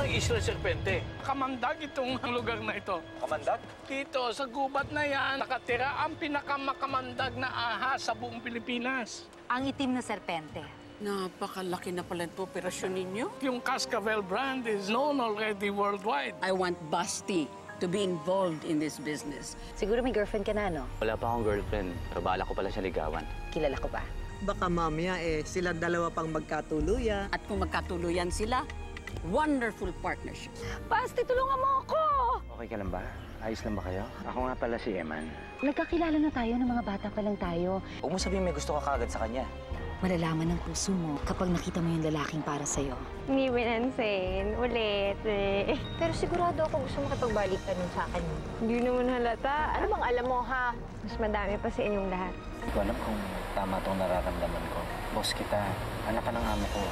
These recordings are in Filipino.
ng Isla Serpente. Kamandag itong lugar na ito. Kamandag? Dito, sa gubat na yan, nakatira ang pinakamakamandag na ahas sa buong Pilipinas. Ang itim na serpente. Napakalaki na pala ito operasyon ninyo. Yung Cascavel brand is known already worldwide. I want Basti to be involved in this business. Siguro may girlfriend ka na, no? Wala pa akong girlfriend, pero bala ko pala siya ligawan. Kilala ko ba? Baka mamaya silang dalawa pang magkatuluyan. At kung magkatuluyan sila, wonderful partnership. Basti, tulungan mo ako! Okay ka lang ba? Ayos lang ba kayo? Ako nga pala si Eman. Nagkakilala na tayo ng mga bata pa lang tayo. Huwag mo sabihin may gusto ka kagad sa kanya. Malalaman ng puso mo kapag nakita mo yung lalaking para sa'yo. Hindi winansin. Ulit. Pero sigurado ako gusto makipagbalikan sa akin. Hindi naman halata. Ano bang alam mo, ha? Mas madami pa sa inyong lahat. Hindi ko alam kung tama itong nararamdaman ko. Boss kita, anak ka ng amo ko.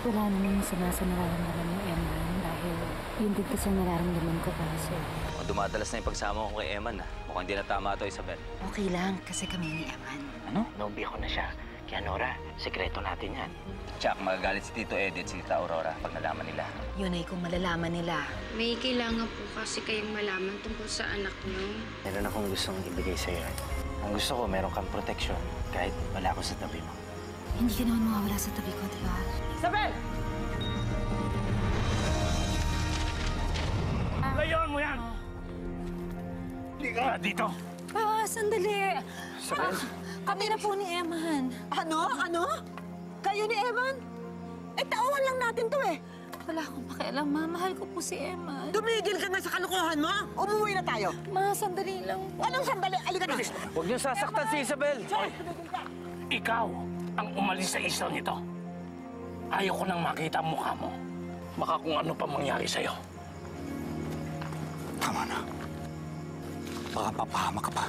Wala naman masama sa nararamdaman mo, Eman, dahil yun din kasi ang nararamdaman ko para sa'yo. Mukhang dumadalas na yung pagsama ko kay Eman, ha? Mukhang hindi na tama ito, Isabel. Okay lang, kasi kami ni Eman. Ano? Nobya ko na siya. Kaya Nora, sekreto natin yan. Tsak, magagalit si Tito Eddie at si Tita Aurora pag nalaman nila. Yun ay kung malalaman nila. May kailangan po kasi kayong malaman tungkol sa anak niyo. Meron akong gustong ibigay sa'yo. Ang gusto ko, meron kang protection kahit wala ako sa tabi mo. Hindi ka naman mawawala sa tabi ko, di ba? Isabel! Layon mo yan! Hindi ka nga dito. Sandali. Isabel? Kami na po ni Eman. Ano? Kayo ni Eman? Tauhan lang natin to Wala akong pakialam, Ma. Mahal ko po si Eman. Tumigil ka nga sa kalokohan mo. Umuwi na tayo. Ma, sandali lang po. Anong sandali? Alika na. Huwag niyo sasaktan si Isabel! Ikaw ang umalis sa isla nito. Ayaw ko nang makita ang mukha mo. Baka kung ano pa mangyari sa'yo. Tama na. Baka papahama ka pa.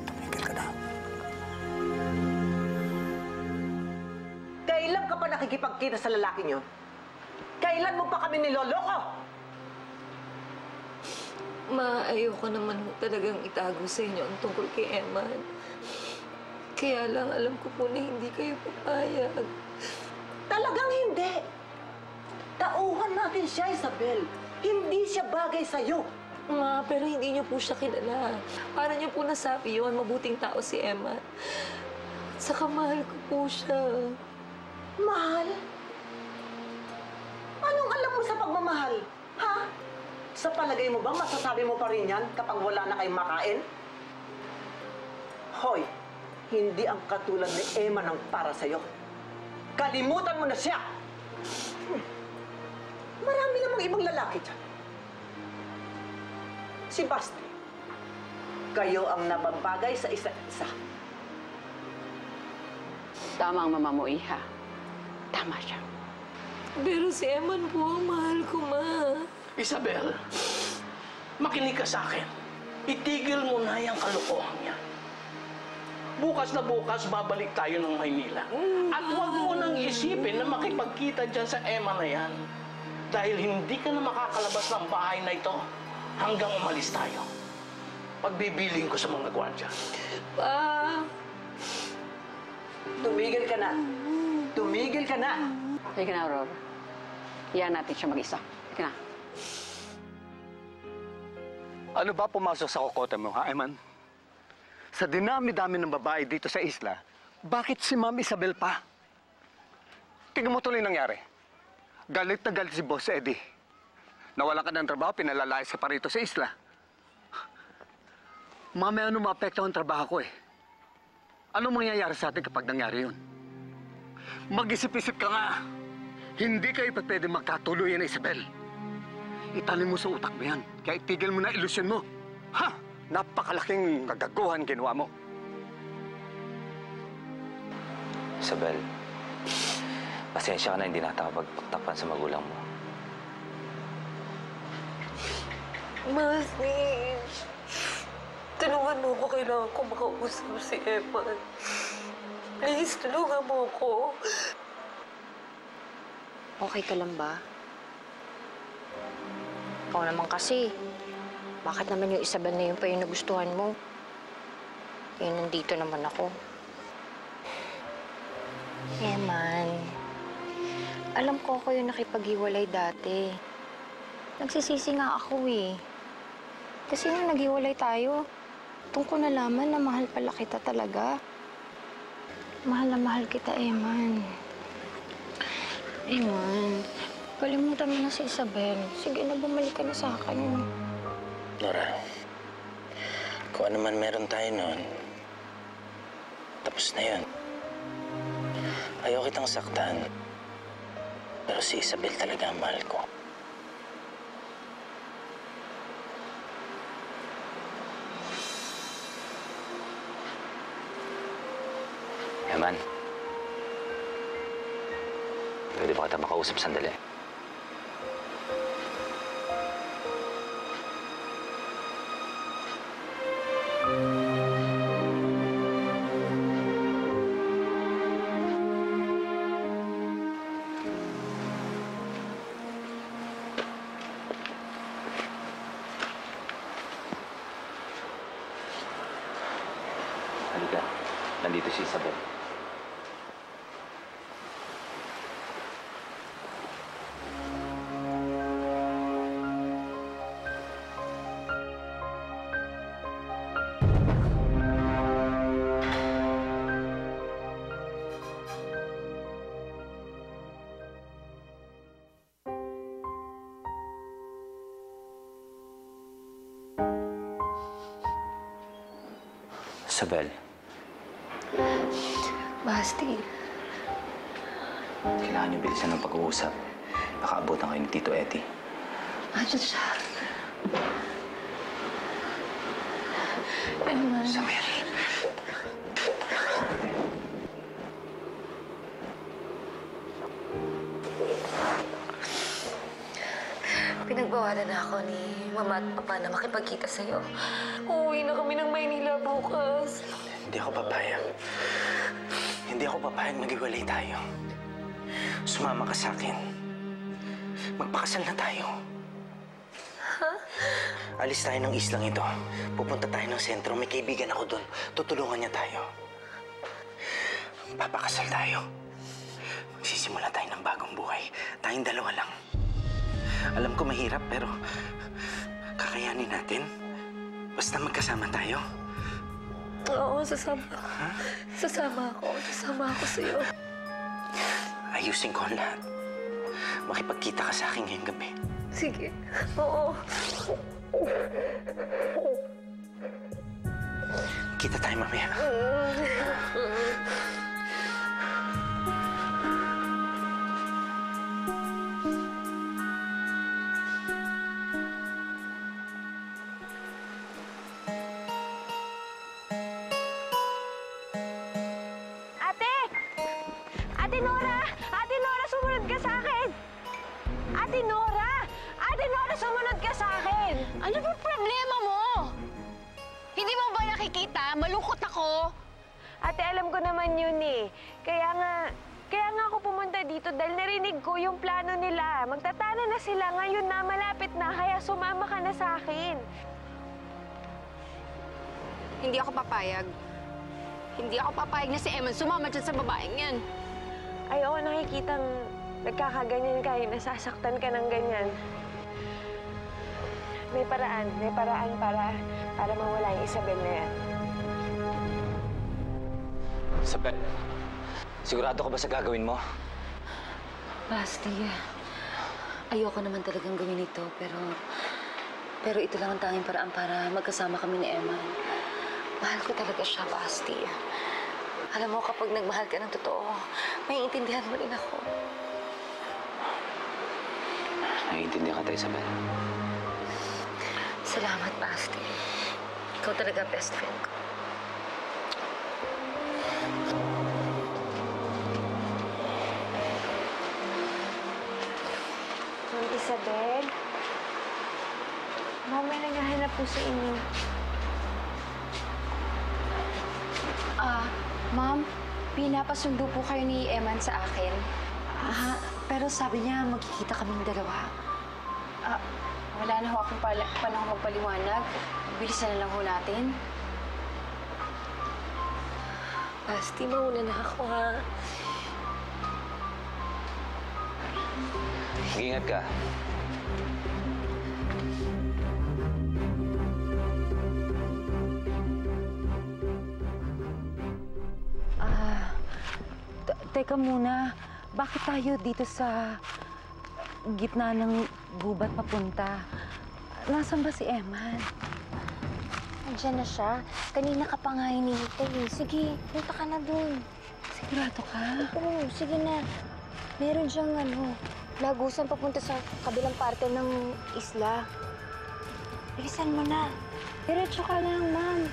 Tumigil ka na. Kailan ka pa nakikipagkita sa lalaking yun? Kailan mo pa kami niloloko? Ma, ayoko naman talagang itago sa inyo ang tungkol kay Eman. Kaya lang alam ko po na hindi kayo papayag. Talagang hindi. Tauhan natin siya, Isabel. Hindi siya bagay sa'yo. Ma, pero hindi niyo po siya kilala. Para niyo po nasabi yun, mabuting tao si Eman. Saka mahal ko po siya. Mahal? Anong alam mo sa pagmamahal? Ha? Sa palagay mo ba masasabi mo pa rin yan kapag wala na kayong makain? Hoy, hindi ang katulad ni Eman ang para sa'yo. Kalimutan mo na siya! Marami namang ibang lalaki dyan. Si Basti, kayo ang nababagay sa isa't isa. Tama ang mama mo, Iha. Tama siya. Pero si Eman po ang mahal ko, Ma. Isabel, makinig ka sa akin. Itigil mo na yung kalokohan niya. Bukas na bukas, babalik tayo ng Maynila. At huwag mo nang isipin na makipagkita dyan sa Emma na yan. Dahil hindi ka na makakalabas ng bahay na ito hanggang umalis tayo. Pagbibiling ko sa mga gwardya. Pa! Tumigil ka na. Tumigil ka na. Halika na, Aurora. Iyan natin siya mag-isa. Halika na. Ano ba pumasok sa kokote mo, ha, Eman? Sa dinami-dami ng babae dito sa isla, bakit si Ma'am Isabel pa? Tingnan mo tuloy nangyari. Galit na galit si Boss Eddie. Nawala ka ng trabaho, pinalalayas ka pa rito sa isla. Mamaya ano maapekto ang trabaho ko Anong mangyayari sa atin kapag nangyari yun? Mag-isip-isip ka nga. Hindi kayo pa pwede magkatuluyan na Isabel. Itanim mo sa utak mo yan. Kaya itigil mo na ilusyon mo. Ha? Napakalaking kagaguhan ginawa mo. Isabel, pasensya ka na hindi nakapagtakpan sa magulang mo. Ma, please. Tulungan mo ko. Kailangan ko makausap si Eman. Please, tulungan mo ko. Okay ka lang ba? Ikaw naman kasi. Bakit naman yung Isabel na yun pa yung nagustuhan mo? Eh, nandito naman ako. Eman, Alam ko ako yung nakipag-iwalay dati. Nagsisisi nga ako eh. Kasi nung naghiwalay tayo, doon ko nalaman na mahal pala kita talaga. Mahal na mahal kita, Eman. Eman, kalimutan mo na si Isabel. Sige na, bumalik ka na sa akin. Nora, kung ano man meron tayo noon, tapos na yun. Ayaw kitang saktan. Pero si Isabel talaga ang mahal ko. Eman, pwede ba kita makausap sandali? Halika, nandito si Isabel. Isabel, Basti, kailangan niyo bilisan ng pag-uusap. Baka abutan kayo ni Tito Eddie. andyan siya. Eman. Isabel. Pinagbawalan na ako ni Mama at Papa na makipagkita sa'yo. Uuwi na kami ng Maynila bukas. Hindi ako papayag. Hindi ako papayag maghiwalay tayo. Sumama ka sa akin. Magpakasal na tayo. Ha? Alis tayo ng islang ito. Pupunta tayo ng sentro. May kaibigan ako doon. Tutulungan niya tayo. Papakasal tayo. Magsisimula tayo ng bagong buhay. Tayong dalawa lang. Alam ko mahirap, pero kakayanin natin. Basta magkasama tayo. Oo, sasama. Ha? Sasama ako. Sasama ako sa'yo. Ayusin ko ang lahat. Makipagkita ka sa akin ngayong gabi. Sige. Oo. Kita tayo mamaya. Ate! Ate Nora! Ate Nora, sumunod ka sa akin! Ate Nora! Ate Nora, sumunod ka sa akin! Ano ba problema mo? Hindi mo ba nakikita? Malungkot ako. Ate, alam ko naman yun eh. Kaya nga ako pumunta dito dahil narinig ko yung plano nila. Magtatana na sila ngayon na malapit na, kaya sumama ka na sa akin. Hindi ako papayag. Hindi ako papayag na si Eman sumama dyan sa babaeng yan. Ay, oo, nakikitang nagkakaganyan ka, nasasaktan ka ng ganyan. May paraan para mawala yung Isabel na yan. Isabel, sigurado ka ba sa gagawin mo? Basti, ayoko naman talagang gawin ito, pero ito lang ang tanging paraan para magkasama kami ni Eman. Mahal ko talaga siya, Basti. Alam mo, kapag nagmahal ka ng totoo, may intindihan mo rin ako. Naiintindihan ka tayo, Isabel. Salamat, Basti. Ikaw talaga best friend ko. Ma'am Isabel? Ma'am, may naghahanap po sa inyo. Ma'am, pinapasundo po kayo ni Eman sa akin. Pero sabi niya, magkikita kaming dalawa. Wala na ho akong panahon magpaliwanag. Bilisan na lang ho natin. Basti, mauna na ako, ha? Ingat ka. Teka muna. Bakit tayo dito sa gitna ng gubat papunta? Nasaan ba si Eman? Andiyan na siya. Kanina ka pa nga hinihintay eh. Sige, punta ka na dun. Sigurado ka? Oo, sige na. Meron siyang lagusan papunta sa kabilang parte ng isla. Bilisan mo na. Diretso ka lang, ma'am.